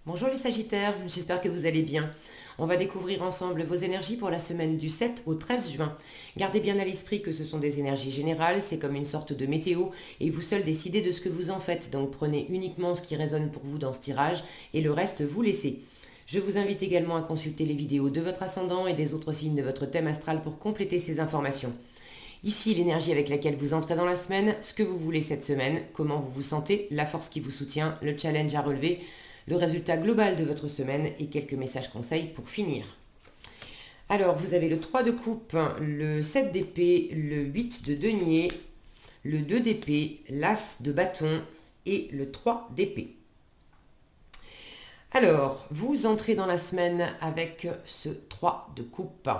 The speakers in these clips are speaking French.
Bonjour les Sagittaires, j'espère que vous allez bien. On va découvrir ensemble vos énergies pour la semaine du 7 au 13 juin. Gardez bien à l'esprit que ce sont des énergies générales, c'est comme une sorte de météo et vous seul décidez de ce que vous en faites. Donc prenez uniquement ce qui résonne pour vous dans ce tirage et le reste vous laissez. Je vous invite également à consulter les vidéos de votre ascendant et des autres signes de votre thème astral pour compléter ces informations. Ici, l'énergie avec laquelle vous entrez dans la semaine, ce que vous voulez cette semaine, comment vous vous sentez, la force qui vous soutient, le challenge à relever, le résultat global de votre semaine et quelques messages conseils pour finir. Alors, vous avez le 3 de coupe, le 7 d'épée, le 8 de denier, le 2 d'épée, l'as de bâton et le 3 d'épée. Alors, vous entrez dans la semaine avec ce 3 de coupe,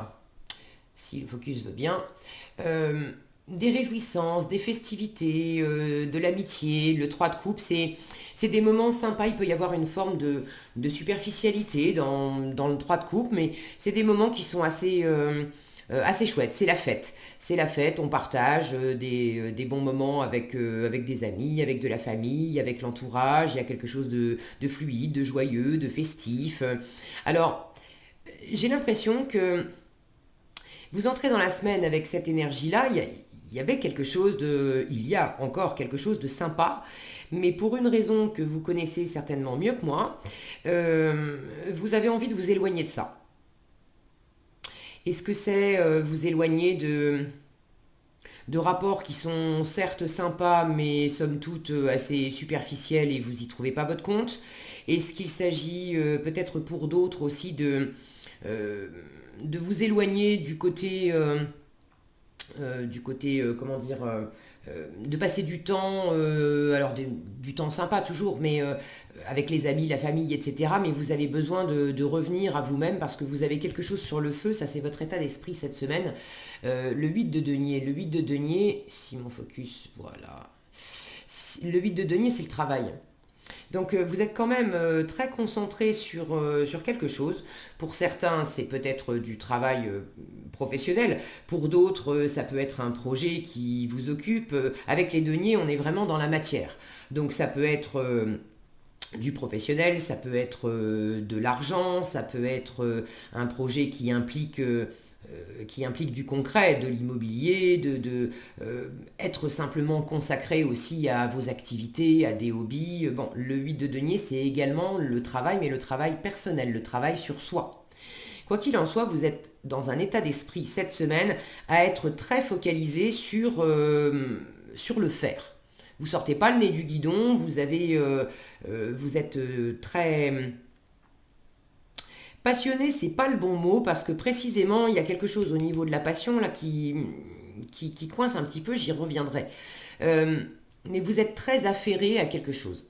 si le focus veut bien. Des réjouissances, des festivités, de l'amitié. Le 3 de coupe, c'est des moments sympas. Il peut y avoir une forme de superficialité dans le 3 de coupe, mais c'est des moments qui sont assez chouettes. C'est la fête. C'est la fête, on partage des bons moments avec des amis, avec de la famille, avec l'entourage. Il y a quelque chose de fluide, de joyeux, de festif. Alors, j'ai l'impression que vous entrez dans la semaine avec cette énergie-là. Il y a encore quelque chose de sympa, mais pour une raison que vous connaissez certainement mieux que moi, vous avez envie de vous éloigner de ça. Est-ce que c'est vous éloigner de rapports qui sont certes sympas, mais somme toute assez superficiels et vous n'y trouvez pas votre compte? Est-ce qu'il s'agit peut-être pour d'autres aussi euh, de vous éloigner comment dire, de passer du temps, du temps sympa toujours, mais avec les amis, la famille, etc. Mais vous avez besoin de revenir à vous-même parce que vous avez quelque chose sur le feu, ça c'est votre état d'esprit cette semaine. Le 8 de denier, si mon focus, voilà. Le 8 de denier, c'est le travail. Donc vous êtes quand même très concentré sur quelque chose. Pour certains, c'est peut-être du travail professionnel. Pour d'autres, ça peut être un projet qui vous occupe. Avec les deniers, on est vraiment dans la matière. Donc ça peut être du professionnel, ça peut être de l'argent, ça peut être un projet qui implique du concret, de l'immobilier, être simplement consacré aussi à vos activités, à des hobbies. Bon, le 8 de denier, c'est également le travail, mais le travail personnel, le travail sur soi. Quoi qu'il en soit, vous êtes dans un état d'esprit cette semaine à être très focalisé sur le faire. Vous sortez pas le nez du guidon, vous êtes très passionné, c'est pas le bon mot parce que précisément il y a quelque chose au niveau de la passion là qui coince un petit peu, j'y reviendrai. Euh, mais vous êtes très affairé à quelque chose.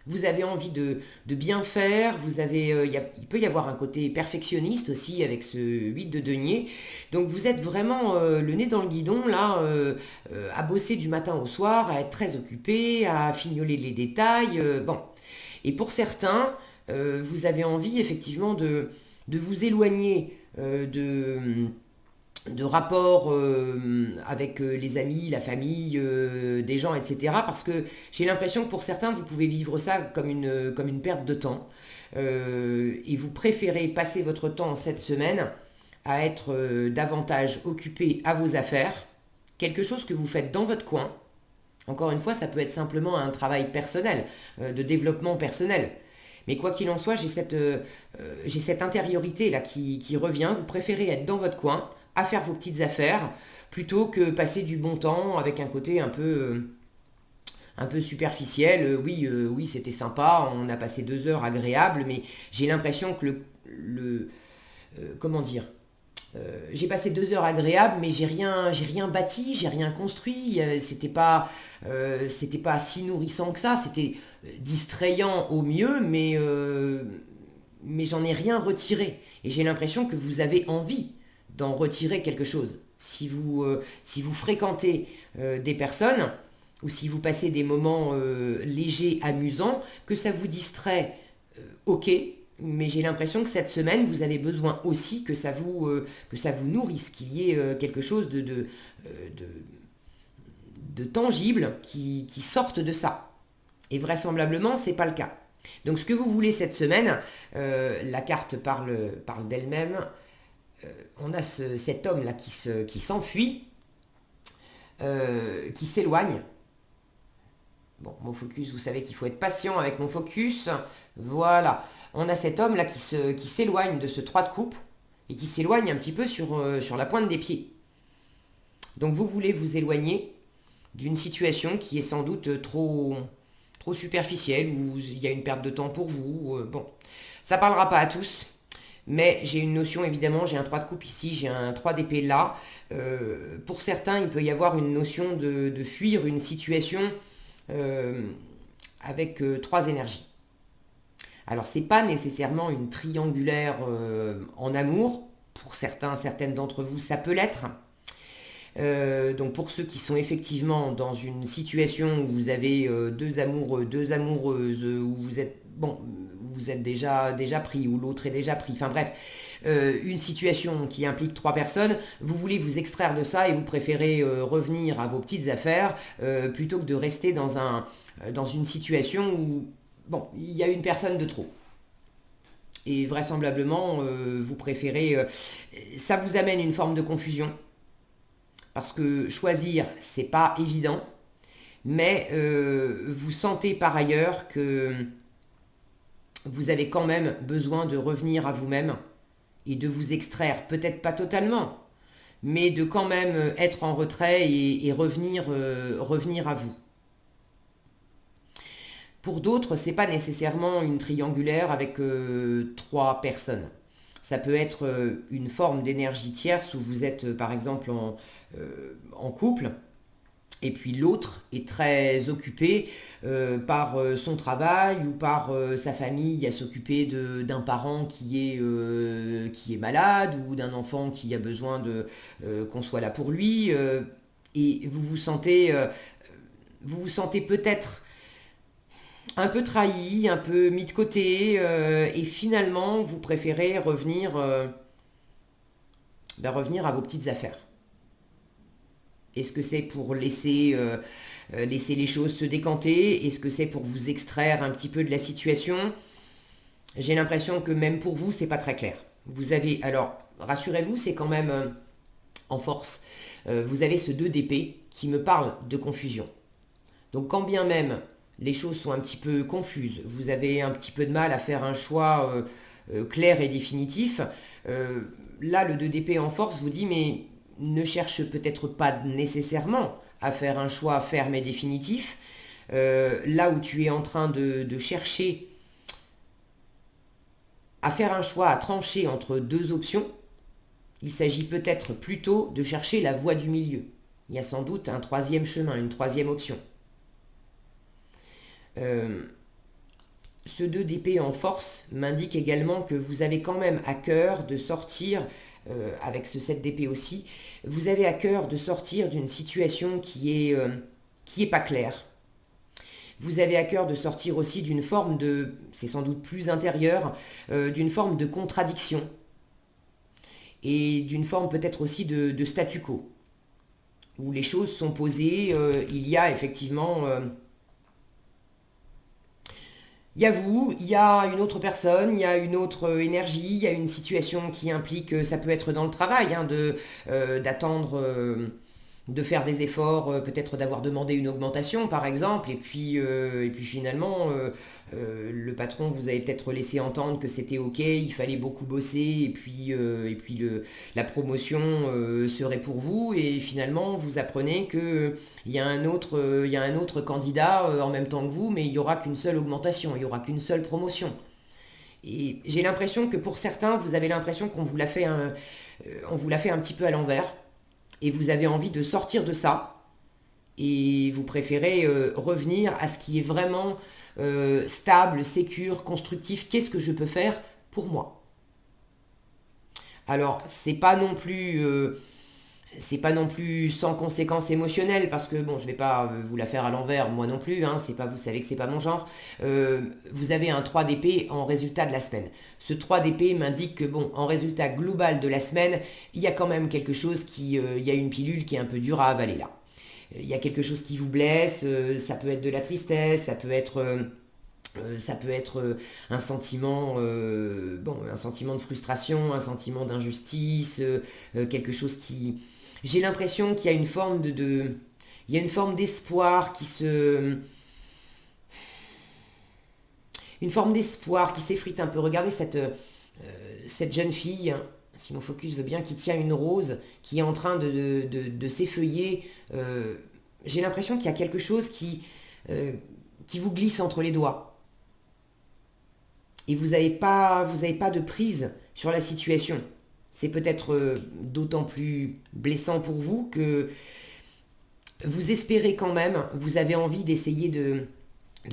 Vous avez envie de bien faire, il peut y avoir un côté perfectionniste aussi avec ce 8 de denier. Donc vous êtes vraiment le nez dans le guidon là, à bosser du matin au soir, à être très occupé, à fignoler les détails. Bon. Et pour certains, vous avez envie effectivement de vous éloigner de rapports avec les amis, la famille, des gens, etc. Parce que j'ai l'impression que pour certains, vous pouvez vivre ça comme une perte de temps. Et vous préférez passer votre temps cette semaine à être davantage occupé à vos affaires, quelque chose que vous faites dans votre coin. Encore une fois, ça peut être simplement un travail personnel, de développement personnel. Mais quoi qu'il en soit, j'ai cette intériorité là qui revient. Vous préférez être dans votre coin, à faire vos petites affaires, plutôt que passer du bon temps avec un côté un peu superficiel. Oui, c'était sympa, on a passé 2 heures agréables, mais j'ai l'impression que comment dire, j'ai passé 2 heures agréables, mais j'ai rien bâti, j'ai rien construit. C'était pas si nourrissant que ça. C'était distrayant au mieux, mais j'en ai rien retiré. Et j'ai l'impression que vous avez envie d'en retirer quelque chose. Si vous fréquentez des personnes ou si vous passez des moments légers, amusants, que ça vous distrait, ok, mais j'ai l'impression que cette semaine, vous avez besoin aussi que ça vous nourrisse, qu'il y ait quelque chose de tangible qui sorte de ça. Et vraisemblablement, c'est pas le cas. Donc ce que vous voulez cette semaine, la carte parle d'elle-même. On a cet homme-là qui s'enfuit, qui s'éloigne. Bon, mon focus, vous savez qu'il faut être patient avec mon focus. Voilà. On a cet homme-là qui s'éloigne de ce 3 de coupe et qui s'éloigne un petit peu sur la pointe des pieds. Donc vous voulez vous éloigner d'une situation qui est sans doute trop superficielle, où il y a une perte de temps pour vous. Bon, ça ne parlera pas à tous. Mais j'ai une notion, évidemment, j'ai un 3 de coupe ici, j'ai un 3 d'épée là. Pour certains, il peut y avoir une notion de fuir une situation avec 3 énergies. Alors, ce n'est pas nécessairement une triangulaire en amour. Pour certains, certaines d'entre vous, ça peut l'être. Donc pour ceux qui sont effectivement dans une situation où vous avez deux amoureux, deux amoureuses, où vous êtes déjà pris, ou l'autre est déjà pris, enfin bref, une situation qui implique 3 personnes, vous voulez vous extraire de ça et vous préférez revenir à vos petites affaires plutôt que de rester dans une situation où, bon, il y a une personne de trop. Et vraisemblablement, vous préférez... ça vous amène une forme de confusion. Parce que choisir, c'est pas évident. Mais vous sentez par ailleurs que vous avez quand même besoin de revenir à vous-même et de vous extraire, peut-être pas totalement, mais de quand même être en retrait et revenir à vous. Pour d'autres, c'est pas nécessairement une triangulaire avec 3 personnes. Ça peut être une forme d'énergie tierce où vous êtes par exemple en couple et puis l'autre est très occupé par son travail ou par sa famille à s'occuper d'un parent qui est malade ou d'un enfant qui a besoin qu'on soit là pour lui et vous vous sentez peut-être un peu trahi, un peu mis de côté, et finalement, vous préférez revenir à vos petites affaires. Est-ce que c'est pour laisser les choses se décanter? Est-ce que c'est pour vous extraire un petit peu de la situation? J'ai l'impression que même pour vous, c'est pas très clair. Vous avez, alors, rassurez-vous, c'est quand même en force. Vous avez ce 2 d'épée qui me parle de confusion. Donc quand bien même les choses sont un petit peu confuses, vous avez un petit peu de mal à faire un choix clair et définitif, là le 2 d'épée en force vous dit mais ne cherche peut-être pas nécessairement à faire un choix ferme et définitif, là où tu es en train de chercher à faire un choix, à trancher entre 2 options, il s'agit peut-être plutôt de chercher la voie du milieu. Il y a sans doute un 3e chemin, une 3e option. Ce 2 d'épée en force m'indique également que vous avez quand même à cœur de sortir, avec ce 7 d'épée aussi, vous avez à cœur de sortir d'une situation qui est pas claire. Vous avez à cœur de sortir aussi d'une forme c'est sans doute plus intérieur, d'une forme de contradiction et d'une forme peut-être aussi de statu quo, où les choses sont posées, il y a effectivement... il y a vous, il y a une autre personne, il y a une autre énergie, il y a une situation qui implique, ça peut être dans le travail, hein, d'attendre, de faire des efforts, peut-être d'avoir demandé une augmentation par exemple, et puis finalement, le patron vous avait peut-être laissé entendre que c'était ok, il fallait beaucoup bosser, et puis la promotion serait pour vous, et finalement vous apprenez que il y a un autre candidat en même temps que vous, mais il n'y aura qu'une seule augmentation, il n'y aura qu'une seule promotion. Et j'ai l'impression que pour certains, vous avez l'impression qu'on vous l'a fait on vous l'a fait un petit peu à l'envers, et vous avez envie de sortir de ça, et vous préférez revenir à ce qui est vraiment stable, sécure, constructif. Qu'est-ce que je peux faire pour moi? Alors, c'est pas non plus sans conséquences émotionnelles, parce que bon, je vais pas vous la faire à l'envers, moi non plus, hein, c'est pas, vous savez que c'est pas mon genre. Vous avez un 3 d'épée en résultat de la semaine. Ce 3 d'épée m'indique que bon, en résultat global de la semaine, il y a quand même quelque chose il y a une pilule qui est un peu dure à avaler là. Il y a quelque chose qui vous blesse, ça peut être de la tristesse, ça peut être Ça peut être un sentiment de frustration, un sentiment d'injustice, quelque chose qui... J'ai l'impression qu'il y a une forme il y a une forme d'espoir une forme d'espoir qui s'effrite un peu. Regardez cette jeune fille, hein, si mon focus veut bien, qui tient une rose, qui est en train de s'effeuiller. J'ai l'impression qu'il y a quelque chose qui vous glisse entre les doigts. Et vous avez pas de prise sur la situation. C'est peut-être d'autant plus blessant pour vous que vous espérez quand même, vous avez envie d'essayer de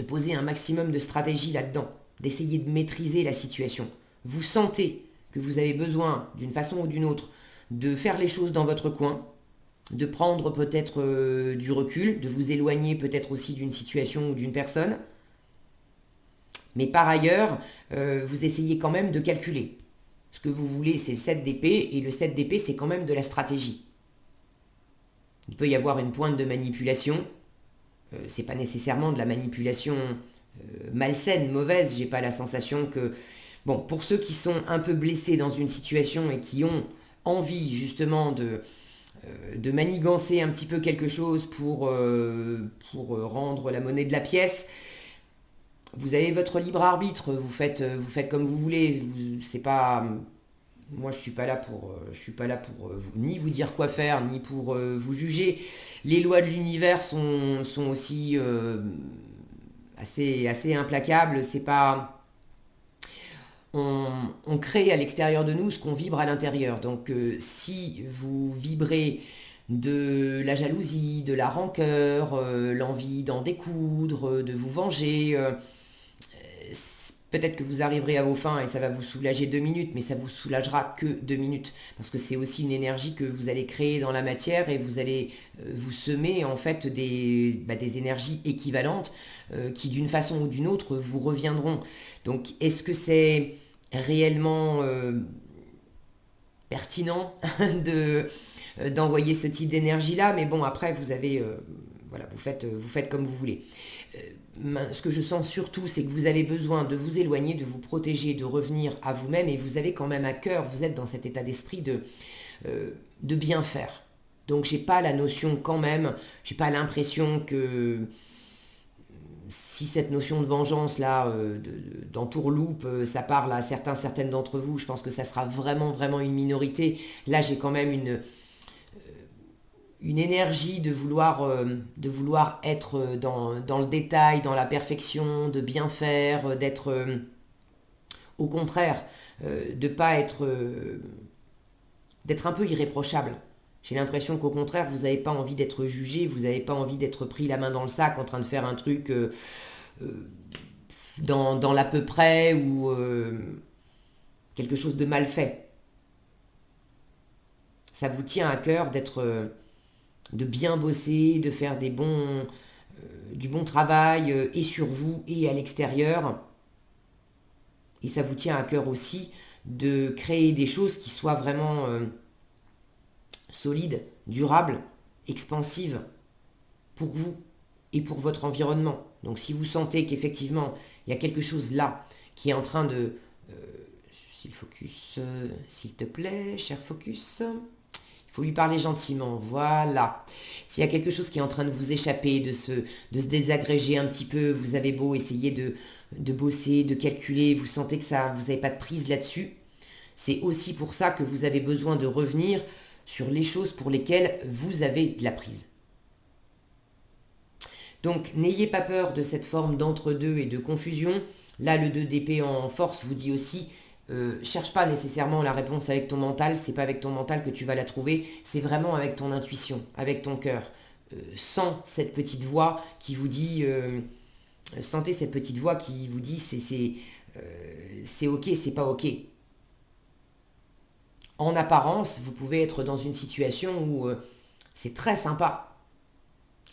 poser un maximum de stratégie là-dedans, d'essayer de maîtriser la situation. Vous sentez que vous avez besoin, d'une façon ou d'une autre, de faire les choses dans votre coin, de prendre peut-être du recul, de vous éloigner peut-être aussi d'une situation ou d'une personne. Mais par ailleurs, vous essayez quand même de calculer. Ce que vous voulez, c'est le 7 d'épée, et le 7 d'épée, c'est quand même de la stratégie. Il peut y avoir une pointe de manipulation. C'est pas nécessairement de la manipulation malsaine, mauvaise. J'ai pas la sensation que... Bon, pour ceux qui sont un peu blessés dans une situation et qui ont envie justement de manigancer un petit peu quelque chose pour rendre la monnaie de la pièce, vous avez votre libre arbitre, vous faites comme vous voulez. C'est pas... Moi, je suis pas là pour ni vous dire quoi faire, ni pour vous juger. Les lois de l'univers sont aussi assez implacables. C'est pas, on crée à l'extérieur de nous ce qu'on vibre à l'intérieur. Donc, si vous vibrez de la jalousie, de la rancœur, l'envie d'en découdre, de vous venger, peut-être que vous arriverez à vos fins et ça va vous soulager 2 minutes, mais ça vous soulagera que 2 minutes. Parce que c'est aussi une énergie que vous allez créer dans la matière et vous allez vous semer en fait des énergies équivalentes qui d'une façon ou d'une autre vous reviendront. Donc est-ce que c'est réellement pertinent d'envoyer ce type d'énergie-là? Mais bon, après, vous avez... voilà, vous faites comme vous voulez. Ce que je sens surtout, c'est que vous avez besoin de vous éloigner, de vous protéger, de revenir à vous-même, et vous avez quand même à cœur, vous êtes dans cet état d'esprit de bien faire. Donc j'ai pas la notion quand même, j'ai pas l'impression que si cette notion de vengeance là, d'entourloupe, ça parle à certaines d'entre vous, je pense que ça sera vraiment une minorité. Là j'ai quand même une énergie de vouloir être dans le détail, dans la perfection, de bien faire, d'être au contraire, de pas être d'être un peu irréprochable. J'ai l'impression qu'au contraire, vous n'avez pas envie d'être jugé, vous n'avez pas envie d'être pris la main dans le sac en train de faire un truc dans l'à peu près ou quelque chose de mal fait. Ça vous tient à cœur de bien bosser, de faire du bon travail et sur vous et à l'extérieur. Et ça vous tient à cœur aussi de créer des choses qui soient vraiment solides, durables, expansives pour vous et pour votre environnement. Donc si vous sentez qu'effectivement il y a quelque chose là qui est en train de... s'il focus, s'il te plaît, cher focus... Il faut lui parler gentiment, voilà. S'il y a quelque chose qui est en train de vous échapper, de se désagréger un petit peu, vous avez beau essayer de bosser, de calculer, vous sentez que vous n'avez pas de prise là-dessus, c'est aussi pour ça que vous avez besoin de revenir sur les choses pour lesquelles vous avez de la prise. Donc n'ayez pas peur de cette forme d'entre-deux et de confusion. Là, le 2 d'épée en force vous dit aussi... cherche pas nécessairement la réponse avec ton mental, c'est pas avec ton mental que tu vas la trouver, c'est vraiment avec ton intuition, avec ton cœur. Sens cette petite voix qui vous dit, sentez cette petite voix qui vous dit c'est ok, c'est pas ok. En apparence, vous pouvez être dans une situation où c'est très sympa.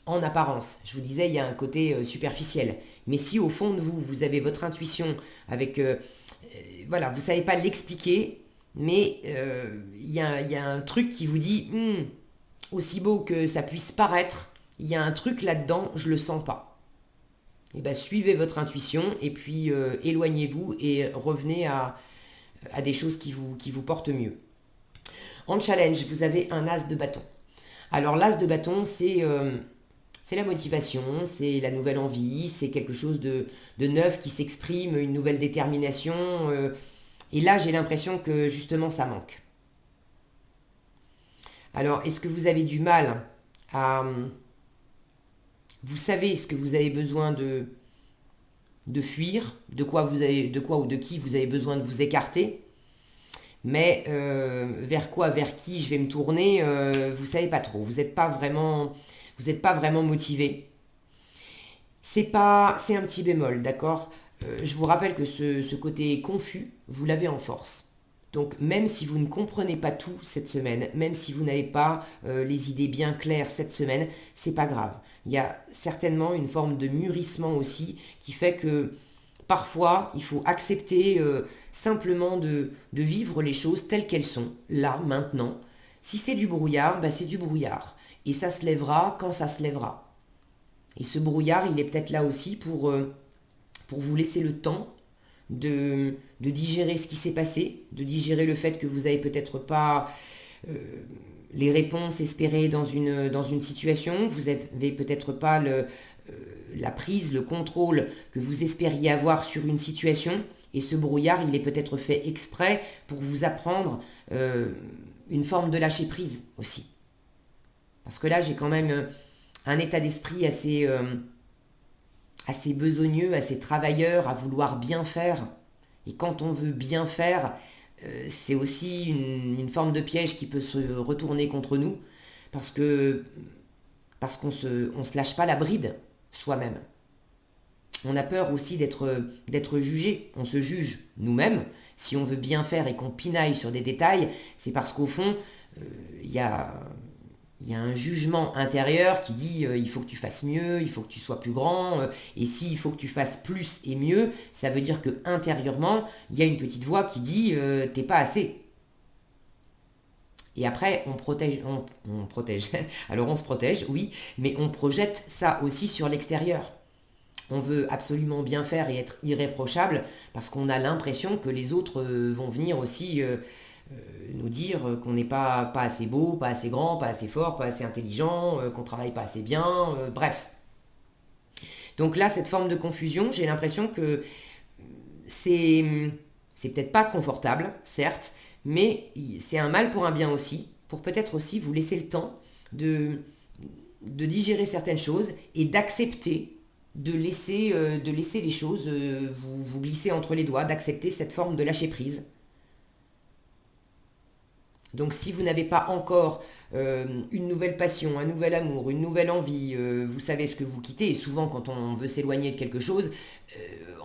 En apparence, je vous disais, il y a un côté superficiel. Mais si au fond de vous, vous avez votre intuition avec... voilà, vous ne savez pas l'expliquer, mais il y a un truc qui vous dit, aussi beau que ça puisse paraître, il y a un truc là-dedans, je le sens pas. eh ben, suivez votre intuition et puis éloignez-vous et revenez à des choses qui vous portent mieux. En challenge, vous avez un as de bâton. Alors l'as de bâton, c'est la motivation, c'est la nouvelle envie, c'est quelque chose de neuf qui s'exprime, une nouvelle détermination. Et là, j'ai l'impression que justement, ça manque. Alors, est-ce que vous avez du mal à... Vous savez ce que vous avez besoin de fuir, de quoi ou de qui vous avez besoin de vous écarter, mais vers qui je vais me tourner, vous savez pas trop. Vous n'êtes pas vraiment motivé. C'est un petit bémol, d'accord. Je vous rappelle que ce côté confus, vous l'avez en force. Donc même si vous ne comprenez pas tout cette semaine, même si vous n'avez pas les idées bien claires cette semaine, c'est pas grave. Il y a certainement une forme de mûrissement aussi qui fait que parfois il faut accepter simplement de vivre les choses telles qu'elles sont, là, maintenant. Si c'est du brouillard, bah c'est du brouillard. Et ça se lèvera quand ça se lèvera. Et ce brouillard, il est peut-être là aussi pour vous laisser le temps de digérer ce qui s'est passé, de digérer le fait que vous n'avez peut-être pas les réponses espérées dans une situation, vous n'avez peut-être pas la prise, le contrôle que vous espériez avoir sur une situation, et ce brouillard, il est peut-être fait exprès pour vous apprendre une forme de lâcher prise aussi. Parce que là, j'ai quand même un état d'esprit assez besogneux, assez travailleur, à vouloir bien faire. Et quand on veut bien faire, c'est aussi une forme de piège qui peut se retourner contre nous, parce qu'on se lâche pas la bride soi-même. On a peur aussi d'être jugé. On se juge nous-mêmes. Si on veut bien faire et qu'on pinaille sur des détails, c'est parce qu'au fond, il y a un jugement intérieur qui dit il faut que tu fasses mieux, il faut que tu sois plus grand, et s'il faut que tu fasses plus et mieux, ça veut dire que intérieurement, il y a une petite voix qui dit t'es pas assez. Et après, on protège. Alors on se protège, oui, mais on projette ça aussi sur l'extérieur. On veut absolument bien faire et être irréprochable parce qu'on a l'impression que les autres vont venir aussi nous dire qu'on n'est pas assez beau, pas assez grand, pas assez fort, pas assez intelligent, qu'on travaille pas assez bien, bref. Donc là, cette forme de confusion, j'ai l'impression que c'est peut-être pas confortable, certes, mais c'est un mal pour un bien aussi, pour peut-être aussi vous laisser le temps de digérer certaines choses et d'accepter de laisser les choses vous glisser entre les doigts, d'accepter cette forme de lâcher prise. Donc si vous n'avez pas encore une nouvelle passion, un nouvel amour, une nouvelle envie, vous savez ce que vous quittez, et souvent quand on veut s'éloigner de quelque chose,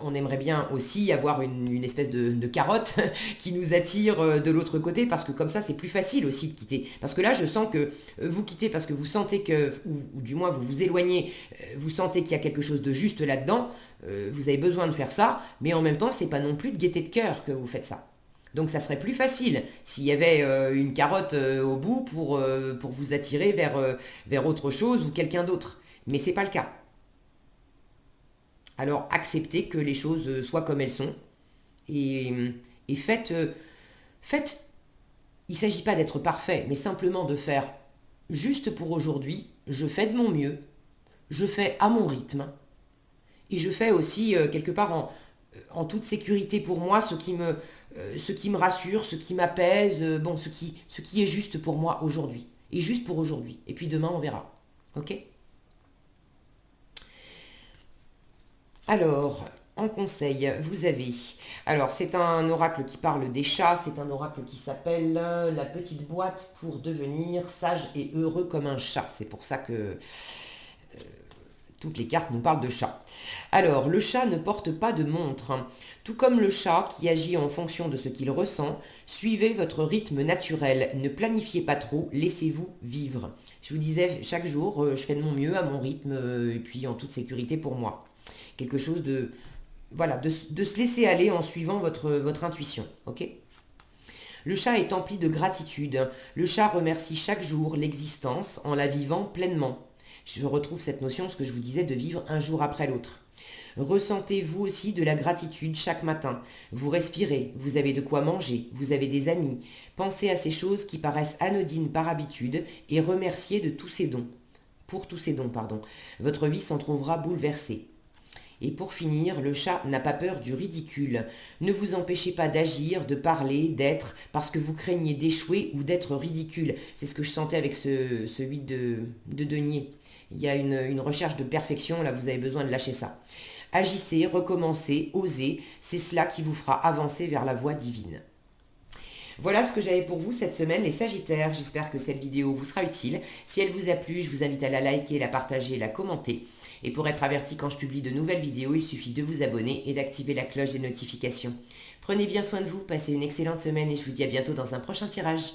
on aimerait bien aussi avoir une espèce de carotte qui nous attire de l'autre côté, parce que comme ça c'est plus facile aussi de quitter. Parce que là je sens que vous quittez parce que vous sentez que, ou du moins vous vous éloignez, vous sentez qu'il y a quelque chose de juste là-dedans, vous avez besoin de faire ça, mais en même temps c'est pas non plus de gaieté de cœur que vous faites ça. Donc ça serait plus facile s'il y avait une carotte au bout pour vous attirer vers autre chose ou quelqu'un d'autre. Mais c'est pas le cas. Alors acceptez que les choses soient comme elles sont et faites. Il ne s'agit pas d'être parfait, mais simplement de faire juste pour aujourd'hui. Je fais de mon mieux, je fais à mon rythme et je fais aussi quelque part en toute sécurité pour moi ce qui me rassure, ce qui m'apaise, bon, ce qui est juste pour moi aujourd'hui. Et juste pour aujourd'hui. Et puis demain, on verra. Ok ? Alors, en conseil, vous avez... Alors, c'est un oracle qui parle des chats. C'est un oracle qui s'appelle La petite boîte pour devenir sage et heureux comme un chat. C'est pour ça que... toutes les cartes nous parlent de chat. Alors, le chat ne porte pas de montre. Tout comme le chat qui agit en fonction de ce qu'il ressent, suivez votre rythme naturel. Ne planifiez pas trop, laissez-vous vivre. Je vous disais, chaque jour, je fais de mon mieux à mon rythme et puis en toute sécurité pour moi. Quelque chose de... Voilà, de se laisser aller en suivant votre intuition. Ok ? Le chat est empli de gratitude. Le chat remercie chaque jour l'existence en la vivant pleinement. Je retrouve cette notion, ce que je vous disais, de vivre un jour après l'autre. Ressentez vous aussi de la gratitude chaque matin. Vous respirez, vous avez de quoi manger, vous avez des amis. Pensez à ces choses qui paraissent anodines par habitude et remerciez de tous ces dons. Pour tous ces dons, pardon. Votre vie s'en trouvera bouleversée. Et pour finir, le chat n'a pas peur du ridicule. Ne vous empêchez pas d'agir, de parler, d'être, parce que vous craignez d'échouer ou d'être ridicule. C'est ce que je sentais avec ce 8 de denier. Il y a une recherche de perfection, là vous avez besoin de lâcher ça. Agissez, recommencez, osez, c'est cela qui vous fera avancer vers la voie divine. Voilà ce que j'avais pour vous cette semaine, les Sagittaires. J'espère que cette vidéo vous sera utile. Si elle vous a plu, je vous invite à la liker, la partager et la commenter. Et pour être averti quand je publie de nouvelles vidéos, il suffit de vous abonner et d'activer la cloche des notifications. Prenez bien soin de vous, passez une excellente semaine et je vous dis à bientôt dans un prochain tirage.